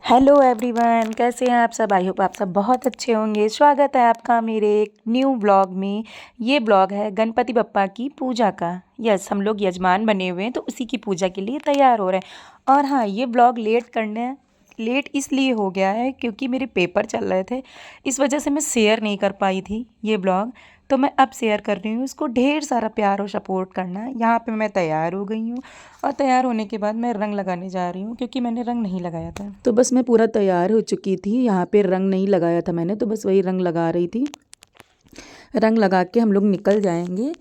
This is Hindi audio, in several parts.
हेलो एवरीवन, कैसे हैं आप सब। आई होप आप सब बहुत अच्छे होंगे। स्वागत है आपका मेरे एक न्यू ब्लॉग में। ये ब्लॉग है गणपति बप्पा की पूजा का। यस, हम लोग यजमान बने हुए हैं तो उसी की पूजा के लिए तैयार हो रहे हैं। और हाँ, ये ब्लॉग लेट इसलिए हो गया है क्योंकि मेरे पेपर चल रहे थे, इस वजह से मैं शेयर नहीं कर पाई थी ये ब्लॉग। तो मैं अब शेयर कर रही हूँ। इसको ढेर सारा प्यार और सपोर्ट करना है। यहाँ पे मैं तैयार हो गई हूँ और तैयार होने के बाद मैं रंग लगाने जा रही हूँ क्योंकि मैंने रंग नहीं लगाया था। तो बस मैं पूरा तैयार हो चुकी थी। यहाँ पे रंग नहीं लगाया था मैंने, तो बस वही रंग लगा रही थी। रंग लगा के हम लोग निकल जाएंगे।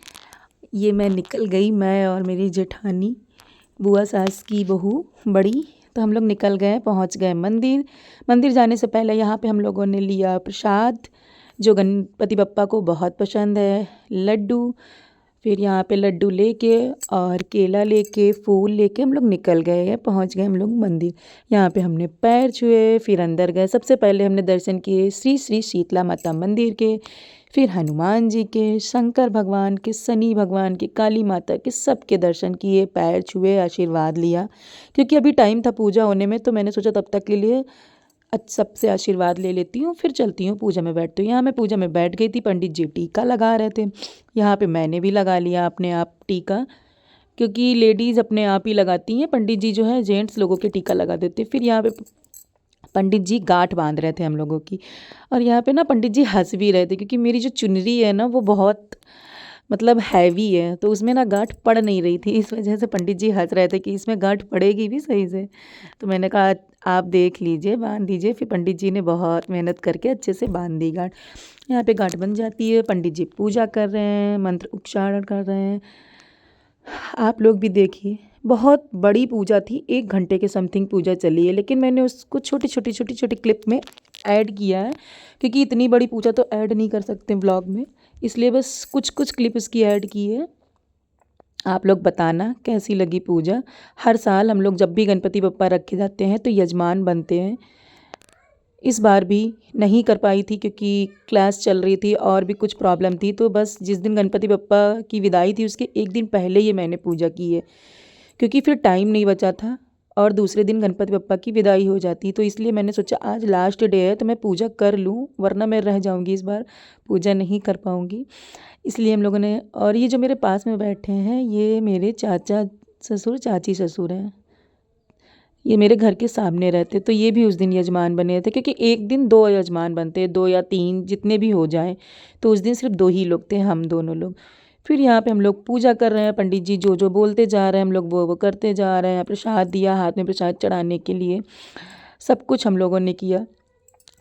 ये मैं निकल गई, मैं और मेरी जेठानी, बुआ सास की बहू बड़ी। तो हम लोग निकल गए, पहुंच गए मंदिर। मंदिर जाने से पहले यहाँ पे हम लोगों ने लिया प्रसाद, जो गणपति बप्पा को बहुत पसंद है, लड्डू। फिर यहाँ पे लड्डू लेके और केला लेके फूल लेके हम लोग निकल गए हैं, पहुँच गए हम लोग मंदिर। यहाँ पे हमने पैर छुए, फिर अंदर गए। सबसे पहले हमने दर्शन किए श्री श्री शीतला माता मंदिर के, फिर हनुमान जी के, शंकर भगवान के, शनि भगवान के, काली माता के, सबके दर्शन किए, पैर छुए, आशीर्वाद लिया। क्योंकि अभी टाइम था पूजा होने में, तो मैंने सोचा तब तक के लिए सबसे आशीर्वाद ले लेती हूँ, फिर चलती हूँ पूजा में बैठती हूँ। यहाँ मैं पूजा में बैठ गई थी, पंडित जी टीका लगा रहे थे। यहाँ पे मैंने भी लगा लिया अपने आप टीका, क्योंकि लेडीज़ अपने आप ही लगाती हैं, पंडित जी जो है जेंट्स लोगों के टीका लगा देते। फिर यहाँ पे पंडित जी गांठ बांध रहे थे हम लोगों की। और यहाँ पे ना पंडित जी हंस भी रहे थे, क्योंकि मेरी जो चुनरी है ना वो बहुत मतलब हैवी है, तो उसमें ना गांठ पड़ नहीं रही थी। इस वजह से पंडित जी हंस रहे थे कि इसमें गांठ पड़ेगी भी सही से। तो मैंने कहा आप देख लीजिए, बांध दीजिए। फिर पंडित जी ने बहुत मेहनत करके अच्छे से बांध दी गांठ। यहाँ पे गांठ बन जाती है। पंडित जी पूजा कर रहे हैं, मंत्र उच्चारण कर रहे हैं। आप लोग भी देखिए, बहुत बड़ी पूजा थी, 1 घंटे के समथिंग पूजा चली है, लेकिन मैंने उसको छोटी छोटी क्लिप में ऐड किया है, क्योंकि इतनी बड़ी पूजा तो ऐड नहीं कर सकते व्लॉग में, इसलिए बस कुछ कुछ क्लिप उसकी ऐड की है। आप लोग बताना कैसी लगी पूजा। हर साल हम लोग जब भी गणपति बप्पा रखे जाते हैं तो यजमान बनते हैं। इस बार भी नहीं कर पाई थी क्योंकि क्लास चल रही थी और भी कुछ प्रॉब्लम थी, तो बस जिस दिन गणपति बप्पा की विदाई थी उसके एक दिन पहले ही मैंने पूजा की है, क्योंकि फिर टाइम नहीं बचा था और दूसरे दिन गणपति बप्पा की विदाई हो जाती। तो इसलिए मैंने सोचा आज लास्ट डे है तो मैं पूजा कर लूँ, वरना मैं रह जाऊँगी, इस बार पूजा नहीं कर पाऊँगी। इसलिए हम लोगों ने, और ये जो मेरे पास में बैठे हैं ये मेरे चाचा ससुर चाची ससुर हैं, ये मेरे घर के सामने रहते। तो ये भी उस दिन यजमान बने थे, क्योंकि एक दिन 2 यजमान बनते हैं, 2 या 3 जितने भी हो जाएं। तो उस दिन सिर्फ 2 ही लोग थे, हम दोनों लोग। फिर यहाँ पे हम लोग पूजा कर रहे हैं, पंडित जी जो जो बोलते जा रहे हैं हम लोग वो करते जा रहे हैं। प्रसाद दिया, हाथ में प्रसाद चढ़ाने के लिए, सब कुछ हम लोगों ने किया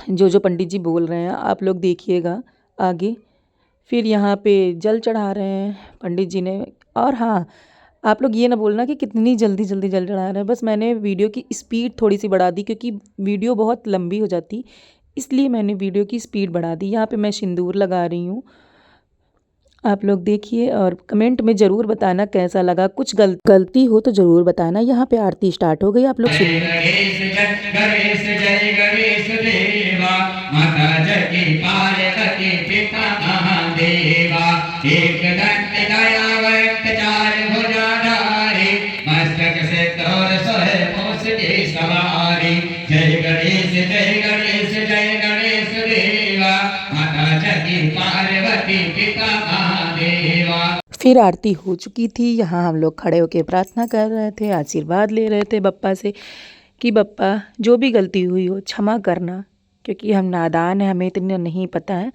जो जो पंडित जी बोल रहे हैं, आप लोग देखिएगा आगे। फिर यहाँ पे जल चढ़ा रहे हैं पंडित जी ने। और हाँ, आप लोग ये ना बोलना कि कितनी जल्दी जल्दी जल चढ़ा रहे हैं, बस मैंने वीडियो की स्पीड थोड़ी सी बढ़ा दी, क्योंकि वीडियो बहुत लंबी हो जाती, इसलिए मैंने वीडियो की स्पीड बढ़ा दी। यहाँ पे मैं सिंदूर लगा रही हूँ। आप लोग देखिए और कमेंट में ज़रूर बताना कैसा लगा। कुछ गलती हो तो ज़रूर बताना। यहाँ पे आरती स्टार्ट हो गई, आप लोग सुनिए। गणेश जय गणेश देवा, माता जगी पार्वती पिता महादेवा। एक दंत दयावंत चार भुजाधारी, मस्तक से तोर सोहे मूस की सवारी। जय गणेश जय गणेश देवा, माता जगी पार्वती पिता महादेवा। फिर आरती हो चुकी थी। यहाँ हम लोग खड़े होकर प्रार्थना कर रहे थे, आशीर्वाद ले रहे थे बप्पा से कि बप्पा जो भी गलती हुई हो क्षमा करना, क्योंकि हम नादान हैं, हमें इतना नहीं पता है।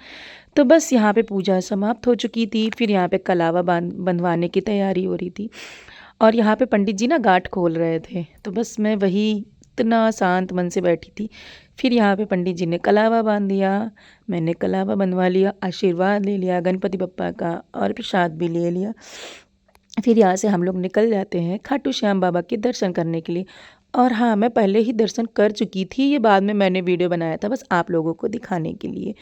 तो बस यहाँ पे पूजा समाप्त हो चुकी थी। फिर यहाँ पे कलावा बंधवाने की तैयारी हो रही थी, और यहाँ पे पंडित जी ना गांठ खोल रहे थे। तो बस मैं वही इतना शांत मन से बैठी थी। फिर यहाँ पे पंडित जी ने कलावा बांध दिया, मैंने कलावा बंधवा लिया, आशीर्वाद ले लिया गणपति बप्पा का और प्रसाद भी ले लिया। फिर यहाँ से हम लोग निकल जाते हैं खाटू श्याम बाबा के दर्शन करने के लिए। और हाँ, मैं पहले ही दर्शन कर चुकी थी, ये बाद में मैंने वीडियो बनाया था बस आप लोगों को दिखाने के लिए।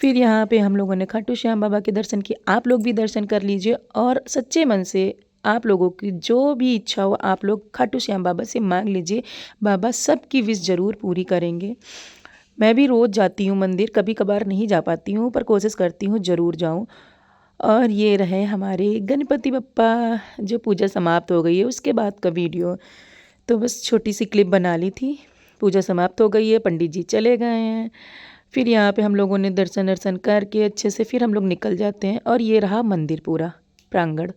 फिर यहाँ पे हम लोगों ने खाटू श्याम बाबा के दर्शन किए। आप लोग भी दर्शन कर लीजिए, और सच्चे मन से आप लोगों की जो भी इच्छा हो आप लोग खाटू श्याम बाबा से मांग लीजिए, बाबा सबकी विश ज़रूर पूरी करेंगे। मैं भी रोज़ जाती हूँ मंदिर, कभी कभार नहीं जा पाती हूँ, पर कोशिश करती हूँ ज़रूर जाऊँ। और ये रहे हमारे गणपति बप्पा। जो पूजा समाप्त हो गई है उसके बाद का वीडियो, तो बस छोटी सी क्लिप बना ली थी। पूजा समाप्त हो गई है, पंडित जी चले गए हैं। फिर यहाँ पे हम लोगों ने दर्शन वर्शन करके अच्छे से फिर हम लोग निकल जाते हैं। और ये रहा मंदिर पूरा प्रांगण,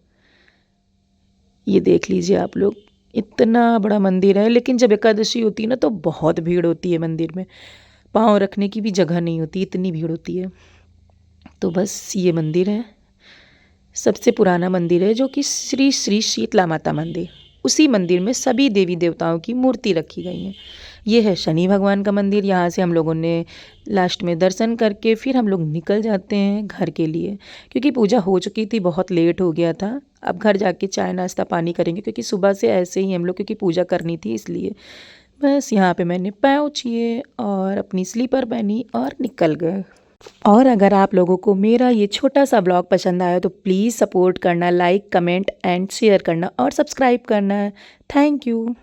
ये देख लीजिए आप लोग, इतना बड़ा मंदिर है। लेकिन जब एकादशी होती है ना तो बहुत भीड़ होती है मंदिर में, पाँव रखने की भी जगह नहीं होती, इतनी भीड़ होती है। तो बस ये मंदिर है, सबसे पुराना मंदिर है, जो कि श्री श्री शीतला माता मंदिर। उसी मंदिर में सभी देवी देवताओं की मूर्ति रखी गई है। ये है शनि भगवान का मंदिर। यहाँ से हम लोगों ने लास्ट में दर्शन करके फिर हम लोग निकल जाते हैं घर के लिए, क्योंकि पूजा हो चुकी थी, बहुत लेट हो गया था। अब घर जाके चाय नाश्ता पानी करेंगे, क्योंकि सुबह से ऐसे ही हम लोग, क्योंकि पूजा करनी थी इसलिए। बस यहाँ पे मैंने पाँव छुए और अपनी स्लीपर पहनी और निकल गए। और अगर आप लोगों को मेरा ये छोटा सा ब्लॉग पसंद आया तो प्लीज़ सपोर्ट करना, लाइक कमेंट एंड शेयर करना और सब्सक्राइब करना। Thank you.